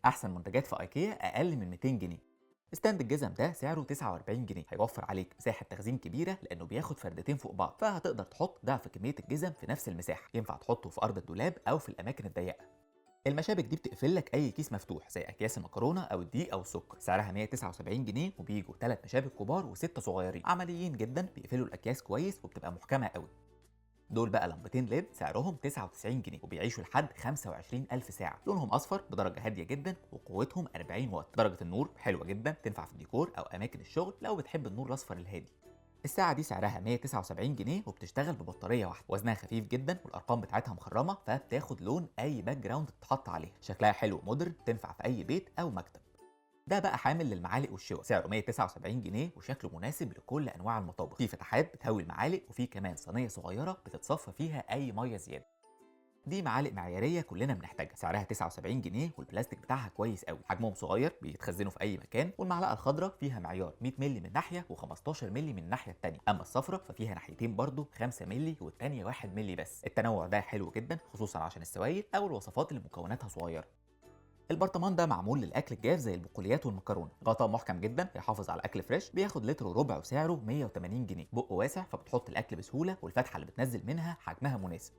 احسن منتجات في ايكيا اقل من 200 جنيه. ستاند الجزم ده سعره 49 جنيه، هيوفر عليك مساحه تخزين كبيره لانه بياخد فردتين فوق بعض، فهتقدر تحط ضعف كميه الجزم في نفس المساحه. ينفع تحطه في ارض الدولاب او في الاماكن الضيقه. المشابك دي بتقفل لك اي كيس مفتوح زي اكياس المكرونه او الدقيق او السكر. سعرها 179 جنيه وبيجوا 3 مشابك كبار و6 صغيرين، عمليين جدا، بيقفلوا الاكياس كويس وبتبقى محكمه قوي. دول بقى لمبتين ليد سعرهم 99 جنيه وبيعيشوا لحد 25000 ساعه. لونهم اصفر بدرجه هاديه جدا وقوتهم 40 واط. درجه النور حلوه جدا، تنفع في الديكور او اماكن الشغل لو بتحب النور الاصفر الهادي. الساعة دي سعرها 179 جنيه وبتشتغل ببطارية واحدة. وزنها خفيف جدا والأرقام بتاعتها مخرمة، فبتاخد لون أي باك جراوند تتحط عليها. شكلها حلو ومودرن، تنفع في أي بيت أو مكتب. ده بقى حامل للمعالق والشوك، سعره 179 جنيه وشكله مناسب لكل أنواع المطابخ. فيه فتحات بتهوي المعالق وفيه كمان صينية صغيرة بتتصفى فيها أي مية زيادة. دي معالق معياريه كلنا بنحتاجها، سعرها 79 جنيه والبلاستيك بتاعها كويس قوي. حجمهم صغير بيتخزنوا في اي مكان. والمعلقه الخضراء فيها معيار 100 مللي من ناحيه و15 مللي من الناحيه الثانيه. اما الصفراء ففيها ناحيتين برضو 5 مللي والثانيه 1 مللي بس. التنوع ده حلو جدا خصوصا عشان السوائل او الوصفات اللي مكوناتها صغيره. البرطمان ده معمول للاكل الجاف زي البقوليات والمكرونه. غطاء محكم جدا يحافظ على الاكل فريش. بياخد لتر وربع وسعره 180 جنيه. بقه واسع فبتحط الاكل بسهوله، والفتحه اللي بتنزل منها حجمها مناسب.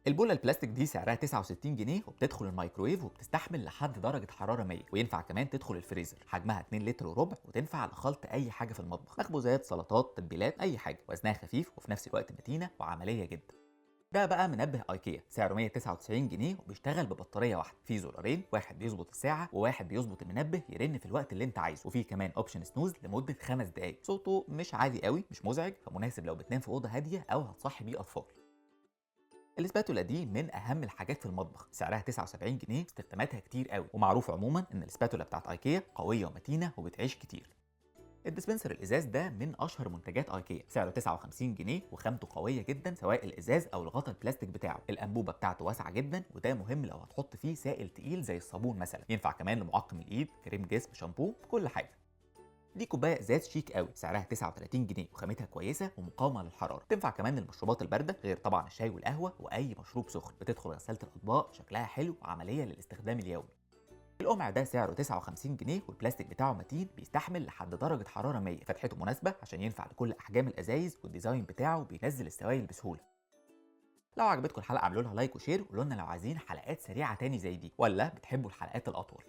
البوله البلاستيك دي سعرها 69 جنيه وبتدخل الميكرويف وبتستحمل لحد درجه حراره 100، وينفع كمان تدخل الفريزر. حجمها 2 لتر وربع وتنفع لخلط اي حاجه في المطبخ، مخبوزات، سلطات، تتبيلات، اي حاجه. وزنها خفيف وفي نفس الوقت متينه وعمليه جدا. ده بقى منبه ايكيا، سعره 199 جنيه وبيشتغل ببطاريه واحده. فيه زرارين، واحد بيظبط الساعه وواحد بيظبط المنبه يرن في الوقت اللي انت عايزه. وفيه كمان اوبشن سنوز لمده 5 دقائق. صوته مش عالي قوي، مش مزعج، فمناسب لو بتنام في اوضه هاديه او هتصحي بيه اطفال. الاسباتولا دي من اهم الحاجات في المطبخ، سعرها 79 جنيه، استخداماتها كتير قوي. ومعروف عموما ان الاسباتولا بتاعت ايكيا قويه ومتينه وبتعيش كتير. الديسبنسر الازاز ده من اشهر منتجات ايكيا، سعره 59 جنيه وخامته قويه جدا سواء الازاز او الغطا البلاستيك بتاعه. الانبوبه بتاعته واسعه جدا وده مهم لو هتحط فيه سائل تقيل زي الصابون مثلا. ينفع كمان لمعقم الايد، كريم جسم، شامبو، كل حاجه. دي كوبايه ازاز شيك قوي، سعرها 39 جنيه وخامتها كويسه ومقاومه للحراره. تنفع كمان للمشروبات البارده غير طبعا الشاي والقهوه واي مشروب سخن. بتدخل غساله الاطباق، شكلها حلو وعمليه للاستخدام اليومي. القمع ده سعره 59 جنيه والبلاستيك بتاعه متين، بيستحمل لحد درجه حراره 100. فتحته مناسبه عشان ينفع لكل احجام الازايز، والديزاين بتاعه بينزل السوائل بسهوله. لو عجبتكم الحلقه اعملوا لها لايك وشير، وقولوا لنا لو عايزين حلقات سريعه تاني زي دي ولا بتحبوا الحلقات الاطول.